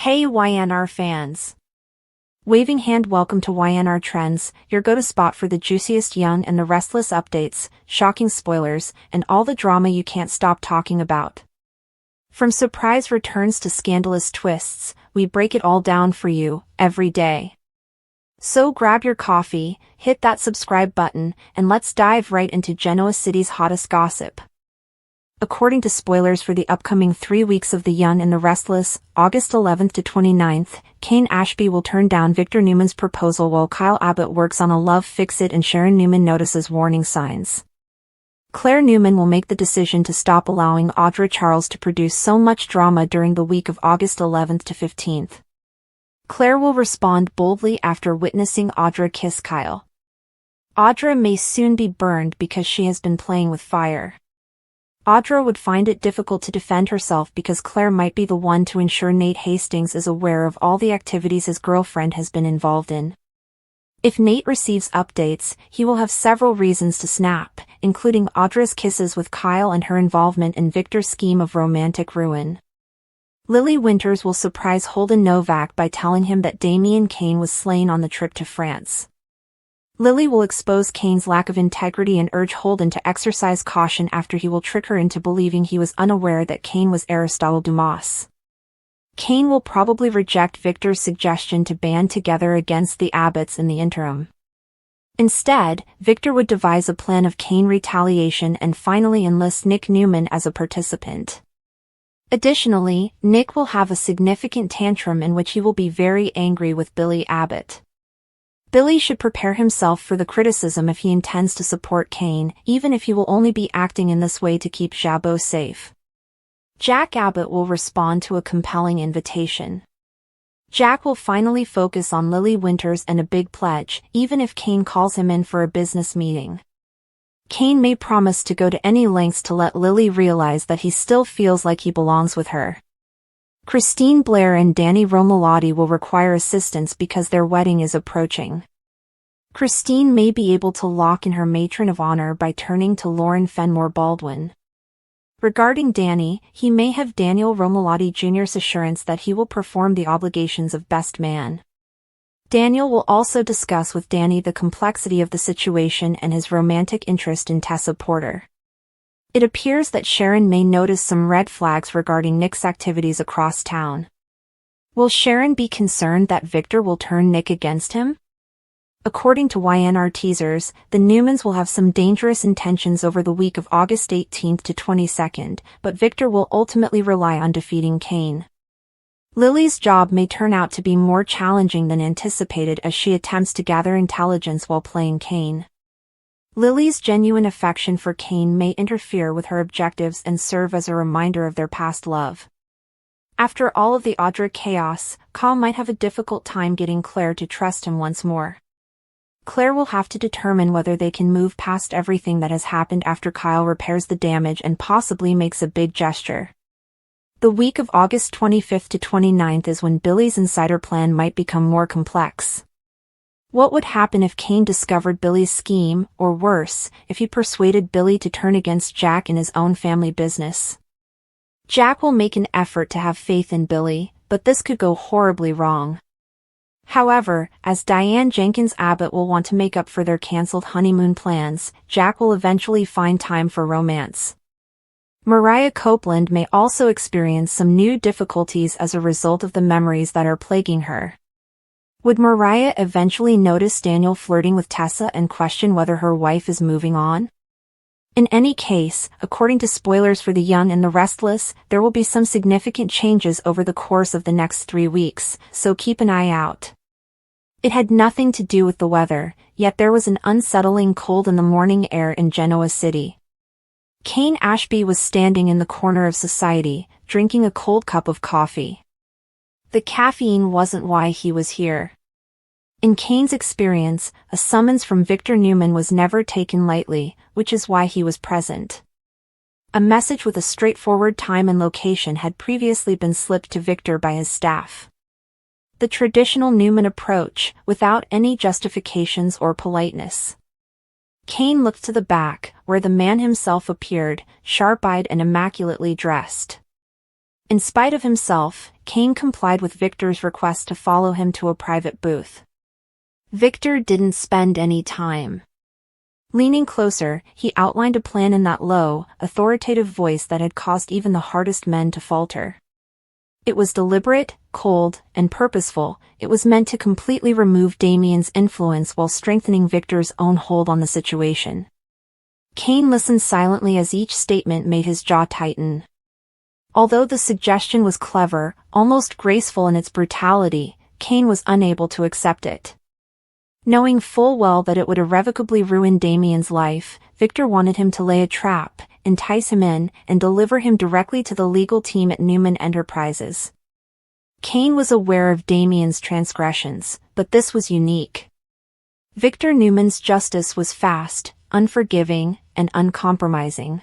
Hey YNR fans! Waving hand, welcome to YNR Trends, your go-to spot for the juiciest Young and the Restless updates, shocking spoilers, and all the drama you can't stop talking about. From surprise returns to scandalous twists, we break it all down for you, every day. So grab your coffee, hit that subscribe button, and let's dive right into Genoa City's hottest gossip. According to spoilers for the upcoming 3 weeks of The Young and the Restless, August 11th to 29th, Kane Ashby will turn down Victor Newman's proposal while Kyle Abbott works on a love fix-it and Sharon Newman notices warning signs. Claire Newman will make the decision to stop allowing Audra Charles to produce so much drama during the week of August 11th to 15th. Claire will respond boldly after witnessing Audra kiss Kyle. Audra may soon be burned because she has been playing with fire. Audra would find it difficult to defend herself because Claire might be the one to ensure Nate Hastings is aware of all the activities his girlfriend has been involved in. If Nate receives updates, he will have several reasons to snap, including Audra's kisses with Kyle and her involvement in Victor's scheme of romantic ruin. Lily Winters will surprise Holden Novak by telling him that Damian Kane was slain on the trip to France. Lily will expose Kane's lack of integrity and urge Holden to exercise caution after he will trick her into believing he was unaware that Kane was Aristotle Dumas. Kane will probably reject Victor's suggestion to band together against the Abbotts in the interim. Instead, Victor would devise a plan of Kane retaliation and finally enlist Nick Newman as a participant. Additionally, Nick will have a significant tantrum in which he will be very angry with Billy Abbott. Billy should prepare himself for the criticism if he intends to support Kane, even if he will only be acting in this way to keep Jabot safe. Jack Abbott will respond to a compelling invitation. Jack will finally focus on Lily Winters and a big pledge, even if Kane calls him in for a business meeting. Kane may promise to go to any lengths to let Lily realize that he still feels like he belongs with her. Christine Blair and Danny Romalotti will require assistance because their wedding is approaching. Christine may be able to lock in her matron of honor by turning to Lauren Fenmore Baldwin. Regarding Danny, he may have Daniel Romalotti Jr.'s assurance that he will perform the obligations of best man. Daniel will also discuss with Danny the complexity of the situation and his romantic interest in Tessa Porter. It appears that Sharon may notice some red flags regarding Nick's activities across town. Will Sharon be concerned that Victor will turn Nick against him? According to YNR teasers, the Newmans will have some dangerous intentions over the week of August 18th to 22nd, but Victor will ultimately rely on defeating Kane. Lily's job may turn out to be more challenging than anticipated as she attempts to gather intelligence while playing Kane. Lily's genuine affection for Kane may interfere with her objectives and serve as a reminder of their past love. After all of the Audra chaos, Kyle might have a difficult time getting Claire to trust him once more. Claire will have to determine whether they can move past everything that has happened after Kyle repairs the damage and possibly makes a big gesture. The week of August 25th to 29th is when Billy's insider plan might become more complex. What would happen if Kane discovered Billy's scheme, or worse, if he persuaded Billy to turn against Jack in his own family business? Jack will make an effort to have faith in Billy, but this could go horribly wrong. However, as Diane Jenkins Abbott will want to make up for their cancelled honeymoon plans, Jack will eventually find time for romance. Mariah Copeland may also experience some new difficulties as a result of the memories that are plaguing her. Would Mariah eventually notice Daniel flirting with Tessa and question whether her wife is moving on? In any case, according to spoilers for The Young and the Restless, there will be some significant changes over the course of the next 3 weeks, so keep an eye out. It had nothing to do with the weather, yet there was an unsettling cold in the morning air in Genoa City. Kane Ashby was standing in the corner of society, drinking a cold cup of coffee. The caffeine wasn't why he was here. In Kane's experience, a summons from Victor Newman was never taken lightly, which is why he was present. A message with a straightforward time and location had previously been slipped to Victor by his staff. The traditional Newman approach, without any justifications or politeness. Kane looked to the back, where the man himself appeared, sharp-eyed and immaculately dressed. In spite of himself, Kane complied with Victor's request to follow him to a private booth. Victor didn't spend any time. Leaning closer, he outlined a plan in that low, authoritative voice that had caused even the hardest men to falter. It was deliberate, cold, and purposeful. It was meant to completely remove Damien's influence while strengthening Victor's own hold on the situation. Kane listened silently as each statement made his jaw tighten. Although the suggestion was clever, almost graceful in its brutality, Kane was unable to accept it. Knowing full well that it would irrevocably ruin Damien's life, Victor wanted him to lay a trap, entice him in, and deliver him directly to the legal team at Newman Enterprises. Kane was aware of Damien's transgressions, but this was unique. Victor Newman's justice was fast, unforgiving, and uncompromising.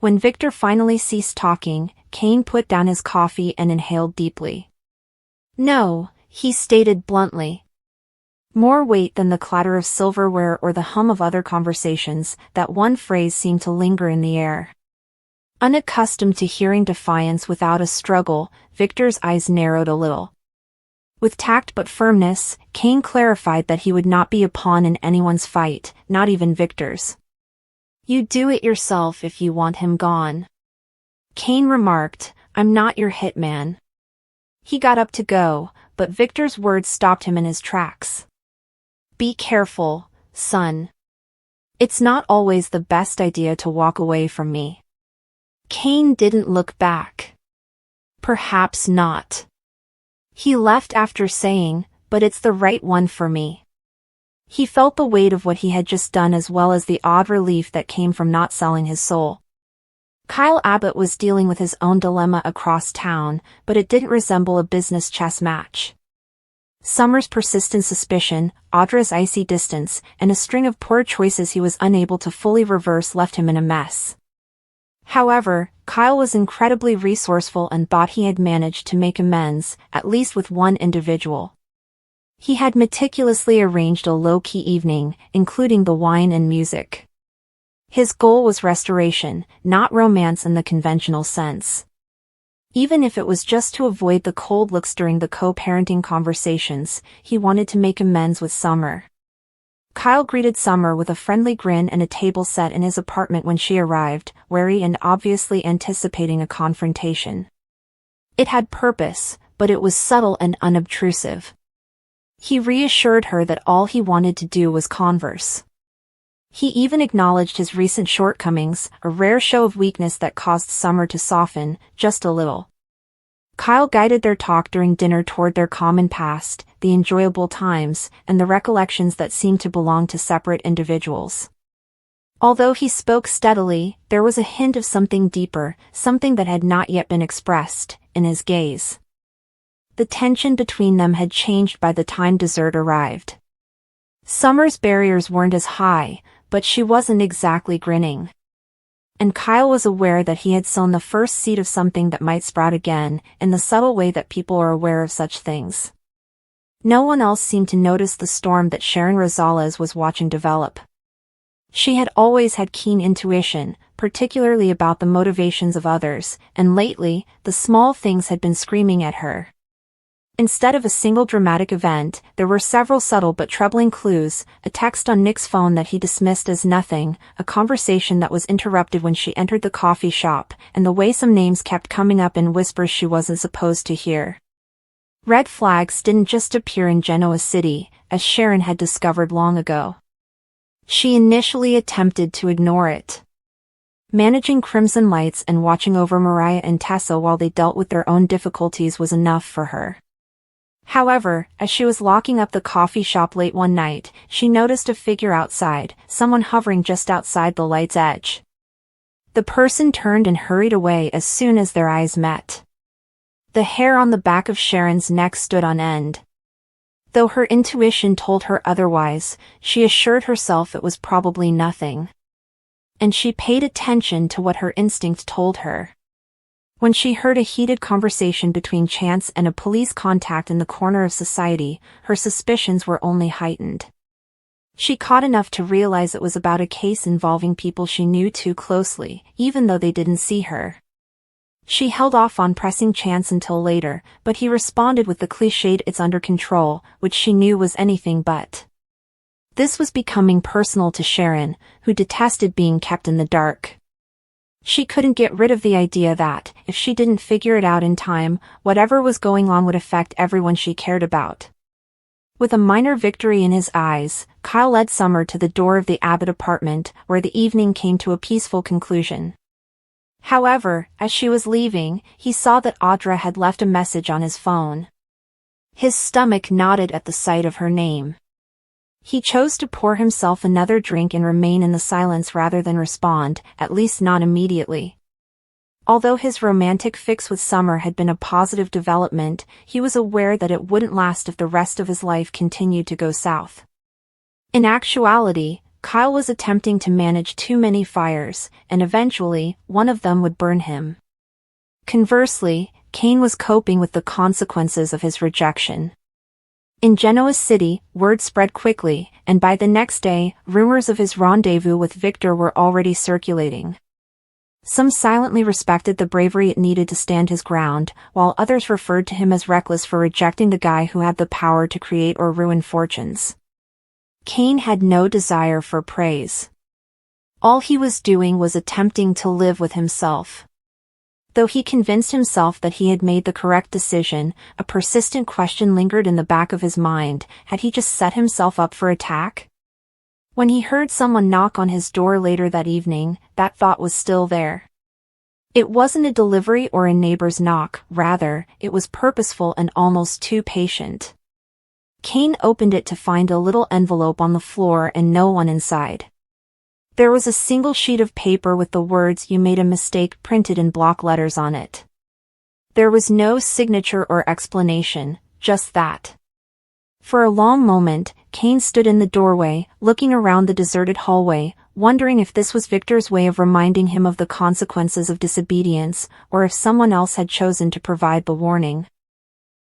When Victor finally ceased talking, Kane put down his coffee and inhaled deeply. "No," he stated bluntly. More weight than the clatter of silverware or the hum of other conversations, that one phrase seemed to linger in the air. Unaccustomed to hearing defiance without a struggle, Victor's eyes narrowed a little. With tact but firmness, Kane clarified that he would not be a pawn in anyone's fight, not even Victor's. "You do it yourself if you want him gone," Kane remarked. "I'm not your hitman." He got up to go, but Victor's words stopped him in his tracks. "Be careful, son. It's not always the best idea to walk away from me." Kane didn't look back. "Perhaps not." He left after saying, "But it's the right one for me." He felt the weight of what he had just done as well as the odd relief that came from not selling his soul. Kyle Abbott was dealing with his own dilemma across town, but it didn't resemble a business chess match. Summer's persistent suspicion, Audra's icy distance, and a string of poor choices he was unable to fully reverse left him in a mess. However, Kyle was incredibly resourceful and thought he had managed to make amends, at least with one individual. He had meticulously arranged a low-key evening, including the wine and music. His goal was restoration, not romance in the conventional sense. Even if it was just to avoid the cold looks during the co-parenting conversations, he wanted to make amends with Summer. Kyle greeted Summer with a friendly grin and a table set in his apartment when she arrived, wary and obviously anticipating a confrontation. It had purpose, but it was subtle and unobtrusive. He reassured her that all he wanted to do was converse. He even acknowledged his recent shortcomings, a rare show of weakness that caused Summer to soften, just a little. Kyle guided their talk during dinner toward their common past, the enjoyable times, and the recollections that seemed to belong to separate individuals. Although he spoke steadily, there was a hint of something deeper, something that had not yet been expressed, in his gaze. The tension between them had changed by the time dessert arrived. Summer's barriers weren't as high, but she wasn't exactly grinning. And Kyle was aware that he had sown the first seed of something that might sprout again, in the subtle way that people are aware of such things. No one else seemed to notice the storm that Sharon Rosales was watching develop. She had always had keen intuition, particularly about the motivations of others, and lately, the small things had been screaming at her. Instead of a single dramatic event, there were several subtle but troubling clues, a text on Nick's phone that he dismissed as nothing, a conversation that was interrupted when she entered the coffee shop, and the way some names kept coming up in whispers she wasn't supposed to hear. Red flags didn't just appear in Genoa City, as Sharon had discovered long ago. She initially attempted to ignore it. Managing Crimson Lights and watching over Mariah and Tessa while they dealt with their own difficulties was enough for her. However, as she was locking up the coffee shop late one night, she noticed a figure outside, someone hovering just outside the light's edge. The person turned and hurried away as soon as their eyes met. The hair on the back of Sharon's neck stood on end. Though her intuition told her otherwise, she assured herself it was probably nothing. And she paid attention to what her instinct told her. When she heard a heated conversation between Chance and a police contact in the corner of society, her suspicions were only heightened. She caught enough to realize it was about a case involving people she knew too closely, even though they didn't see her. She held off on pressing chance until later, but he responded with the cliched "it's under control," which she knew was anything but. This was becoming personal to Sharon, who detested being kept in the dark. She couldn't get rid of the idea that, if she didn't figure it out in time, whatever was going on would affect everyone she cared about. With a minor victory in his eyes, Kyle led Summer to the door of the Abbott apartment, where the evening came to a peaceful conclusion. However, as she was leaving, he saw that Audra had left a message on his phone. His stomach knotted at the sight of her name. He chose to pour himself another drink and remain in the silence rather than respond, at least not immediately. Although his romantic fix with Summer had been a positive development, he was aware that it wouldn't last if the rest of his life continued to go south. In actuality, Kyle was attempting to manage too many fires, and eventually, one of them would burn him. Conversely, Kane was coping with the consequences of his rejection. In Genoa City, word spread quickly, and by the next day, rumors of his rendezvous with Victor were already circulating. Some silently respected the bravery it needed to stand his ground, while others referred to him as reckless for rejecting the guy who had the power to create or ruin fortunes. Kane had no desire for praise. All he was doing was attempting to live with himself. Though he convinced himself that he had made the correct decision, a persistent question lingered in the back of his mind: had he just set himself up for attack? When he heard someone knock on his door later that evening, that thought was still there. It wasn't a delivery or a neighbor's knock, rather, it was purposeful and almost too patient. Kane opened it to find a little envelope on the floor and no one inside. There was a single sheet of paper with the words "You made a mistake" printed in block letters on it. There was no signature or explanation, just that. For a long moment, Kane stood in the doorway, looking around the deserted hallway, wondering if this was Victor's way of reminding him of the consequences of disobedience, or if someone else had chosen to provide the warning.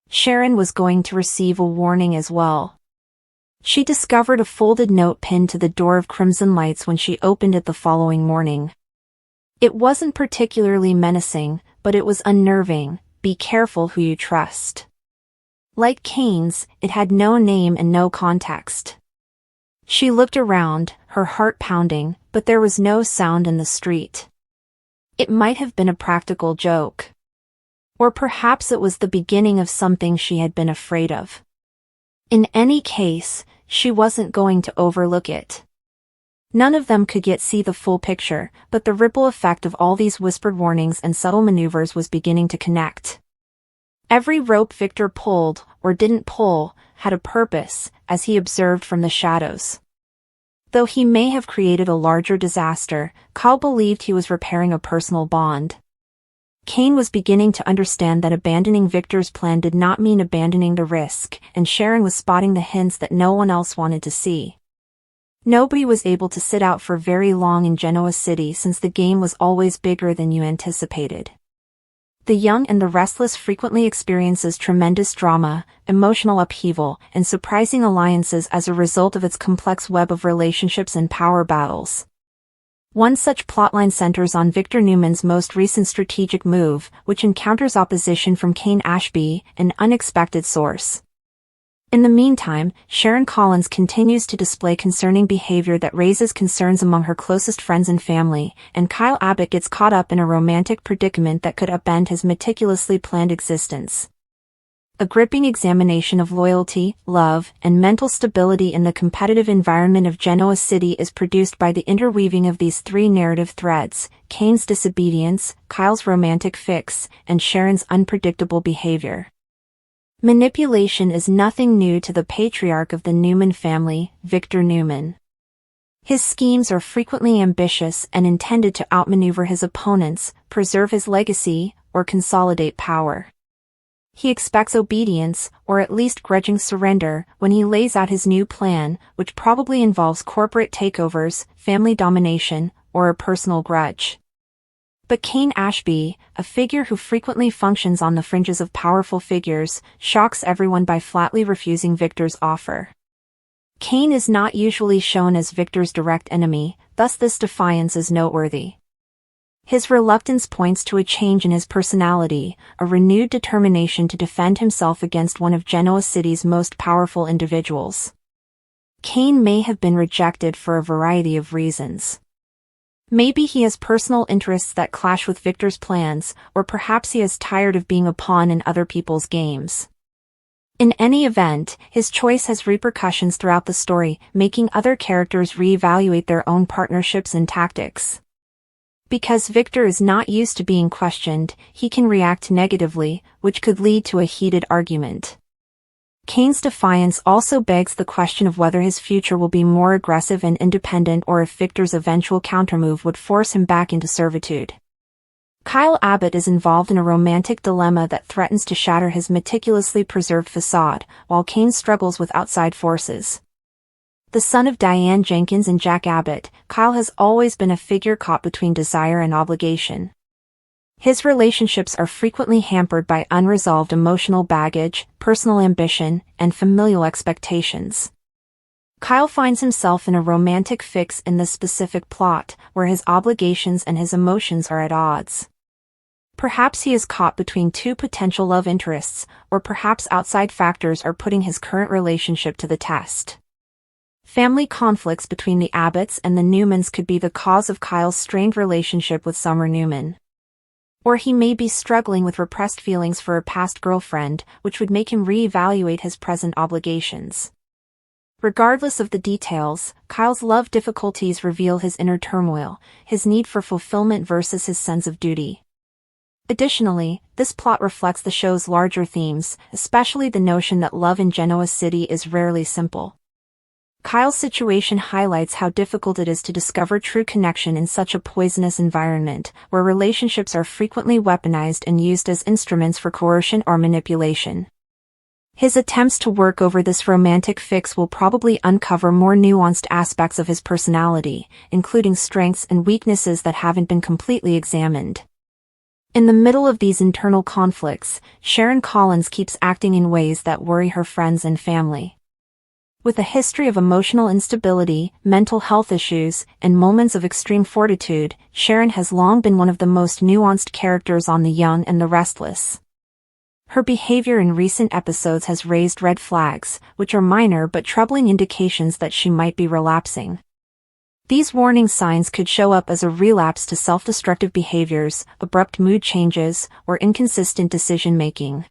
Sharon was going to receive a warning as well. She discovered a folded note pinned to the door of Crimson Lights when she opened it the following morning. It wasn't particularly menacing, but it was unnerving: "Be careful who you trust." Like Kane's, it had no name and no context. She looked around, her heart pounding, but there was no sound in the street. It might have been a practical joke. Or perhaps it was the beginning of something she had been afraid of. In any case, she wasn't going to overlook it. None of them could yet see the full picture, but the ripple effect of all these whispered warnings and subtle maneuvers was beginning to connect. Every rope Victor pulled, or didn't pull, had a purpose, as he observed from the shadows. Though he may have created a larger disaster, Kyle believed he was repairing a personal bond. Kane was beginning to understand that abandoning Victor's plan did not mean abandoning the risk, and Sharon was spotting the hints that no one else wanted to see. Nobody was able to sit out for very long in Genoa City since the game was always bigger than you anticipated. The young and the restless frequently experiences tremendous drama, emotional upheaval, and surprising alliances as a result of its complex web of relationships and power battles. One such plotline centers on Victor Newman's most recent strategic move, which encounters opposition from Kane Ashby, an unexpected source. In the meantime, Sharon Collins continues to display concerning behavior that raises concerns among her closest friends and family, and Kyle Abbott gets caught up in a romantic predicament that could upend his meticulously planned existence. A gripping examination of loyalty, love, and mental stability in the competitive environment of Genoa City is produced by the interweaving of these three narrative threads: Kane's disobedience, Kyle's romantic fix, and Sharon's unpredictable behavior. Manipulation is nothing new to the patriarch of the Newman family, Victor Newman. His schemes are frequently ambitious and intended to outmaneuver his opponents, preserve his legacy, or consolidate power. He expects obedience, or at least grudging surrender, when he lays out his new plan, which probably involves corporate takeovers, family domination, or a personal grudge. But Kane Ashby, a figure who frequently functions on the fringes of powerful figures, shocks everyone by flatly refusing Victor's offer. Kane is not usually shown as Victor's direct enemy, thus this defiance is noteworthy. His reluctance points to a change in his personality, a renewed determination to defend himself against one of Genoa City's most powerful individuals. Cain may have been rejected for a variety of reasons. Maybe he has personal interests that clash with Victor's plans, or perhaps he is tired of being a pawn in other people's games. In any event, his choice has repercussions throughout the story, making other characters reevaluate their own partnerships and tactics. Because Victor is not used to being questioned, he can react negatively, which could lead to a heated argument. Cain's defiance also begs the question of whether his future will be more aggressive and independent or if Victor's eventual countermove would force him back into servitude. Kyle Abbott is involved in a romantic dilemma that threatens to shatter his meticulously preserved facade, while Cain struggles with outside forces. The son of Diane Jenkins and Jack Abbott, Kyle has always been a figure caught between desire and obligation. His relationships are frequently hampered by unresolved emotional baggage, personal ambition, and familial expectations. Kyle finds himself in a romantic fix in this specific plot, where his obligations and his emotions are at odds. Perhaps he is caught between two potential love interests, or perhaps outside factors are putting his current relationship to the test. Family conflicts between the Abbotts and the Newmans could be the cause of Kyle's strained relationship with Summer Newman. Or he may be struggling with repressed feelings for a past girlfriend, which would make him reevaluate his present obligations. Regardless of the details, Kyle's love difficulties reveal his inner turmoil, his need for fulfillment versus his sense of duty. Additionally, this plot reflects the show's larger themes, especially the notion that love in Genoa City is rarely simple. Kyle's situation highlights how difficult it is to discover true connection in such a poisonous environment, where relationships are frequently weaponized and used as instruments for coercion or manipulation. His attempts to work over this romantic fix will probably uncover more nuanced aspects of his personality, including strengths and weaknesses that haven't been completely examined. In the middle of these internal conflicts, Sharon Collins keeps acting in ways that worry her friends and family. With a history of emotional instability, mental health issues, and moments of extreme fortitude, Sharon has long been one of the most nuanced characters on The Young and the Restless. Her behavior in recent episodes has raised red flags, which are minor but troubling indications that she might be relapsing. These warning signs could show up as a relapse to self-destructive behaviors, abrupt mood changes, or inconsistent decision-making.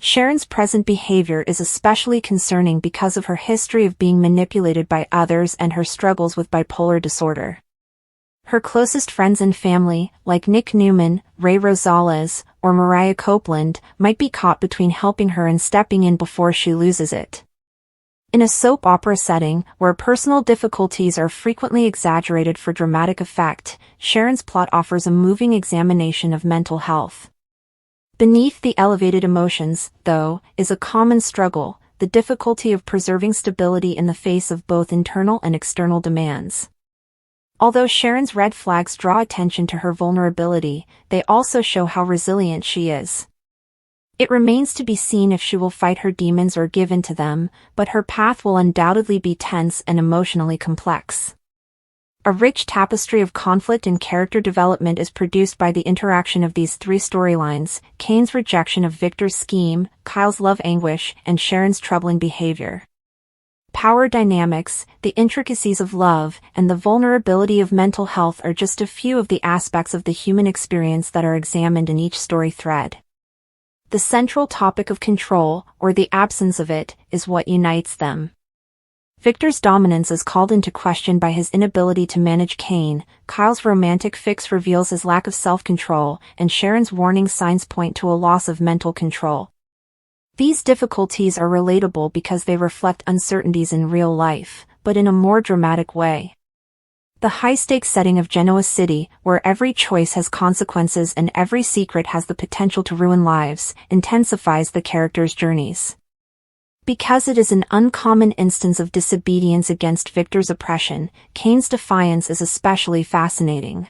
Sharon's present behavior is especially concerning because of her history of being manipulated by others and her struggles with bipolar disorder. Her closest friends and family, like Nick Newman, Ray Rosales, or Mariah Copeland, might be caught between helping her and stepping in before she loses it. In a soap opera setting, where personal difficulties are frequently exaggerated for dramatic effect, Sharon's plot offers a moving examination of mental health. Beneath the elevated emotions, though, is a common struggle, the difficulty of preserving stability in the face of both internal and external demands. Although Sharon's red flags draw attention to her vulnerability, they also show how resilient she is. It remains to be seen if she will fight her demons or give in to them, but her path will undoubtedly be tense and emotionally complex. A rich tapestry of conflict and character development is produced by the interaction of these three storylines: Cain's rejection of Victor's scheme, Kyle's love anguish, and Sharon's troubling behavior. Power dynamics, the intricacies of love, and the vulnerability of mental health are just a few of the aspects of the human experience that are examined in each story thread. The central topic of control, or the absence of it, is what unites them. Victor's dominance is called into question by his inability to manage Cain, Kyle's romantic fix reveals his lack of self-control, and Sharon's warning signs point to a loss of mental control. These difficulties are relatable because they reflect uncertainties in real life, but in a more dramatic way. The high-stakes setting of Genoa City, where every choice has consequences and every secret has the potential to ruin lives, intensifies the characters' journeys. Because it is an uncommon instance of disobedience against Victor's oppression, Cain's defiance is especially fascinating.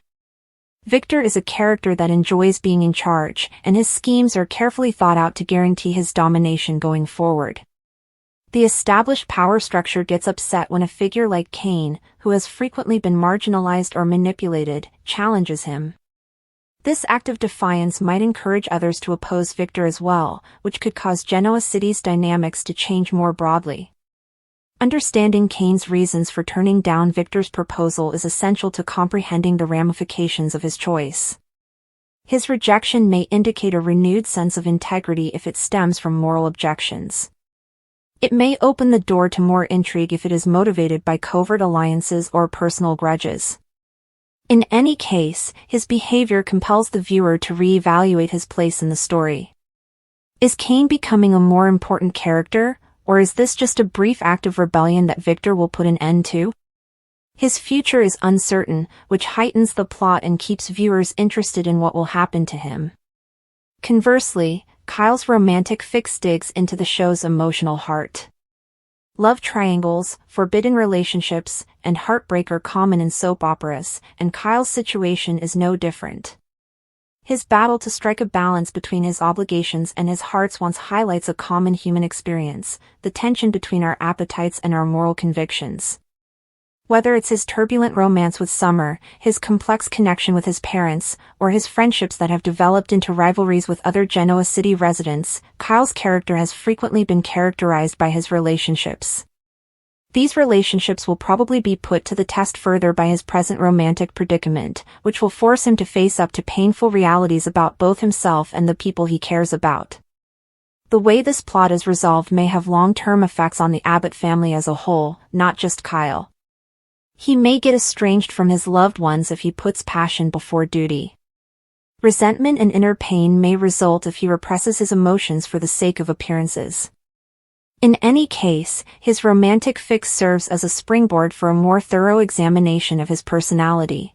Victor is a character that enjoys being in charge, and his schemes are carefully thought out to guarantee his domination going forward. The established power structure gets upset when a figure like Cain, who has frequently been marginalized or manipulated, challenges him. This act of defiance might encourage others to oppose Victor as well, which could cause Genoa City's dynamics to change more broadly. Understanding Kane's reasons for turning down Victor's proposal is essential to comprehending the ramifications of his choice. His rejection may indicate a renewed sense of integrity if it stems from moral objections. It may open the door to more intrigue if it is motivated by covert alliances or personal grudges. In any case, his behavior compels the viewer to re-evaluate his place in the story. Is Kane becoming a more important character, or is this just a brief act of rebellion that Victor will put an end to? His future is uncertain, which heightens the plot and keeps viewers interested in what will happen to him. Conversely, Kyle's romantic fix digs into the show's emotional heart. Love triangles, forbidden relationships, and heartbreak are common in soap operas, and Kyle's situation is no different. His battle to strike a balance between his obligations and his heart's wants highlights a common human experience, the tension between our appetites and our moral convictions. Whether it's his turbulent romance with Summer, his complex connection with his parents, or his friendships that have developed into rivalries with other Genoa City residents, Kyle's character has frequently been characterized by his relationships. These relationships will probably be put to the test further by his present romantic predicament, which will force him to face up to painful realities about both himself and the people he cares about. The way this plot is resolved may have long-term effects on the Abbott family as a whole, not just Kyle. He may get estranged from his loved ones if he puts passion before duty. Resentment and inner pain may result if he represses his emotions for the sake of appearances. In any case, his romantic fix serves as a springboard for a more thorough examination of his personality.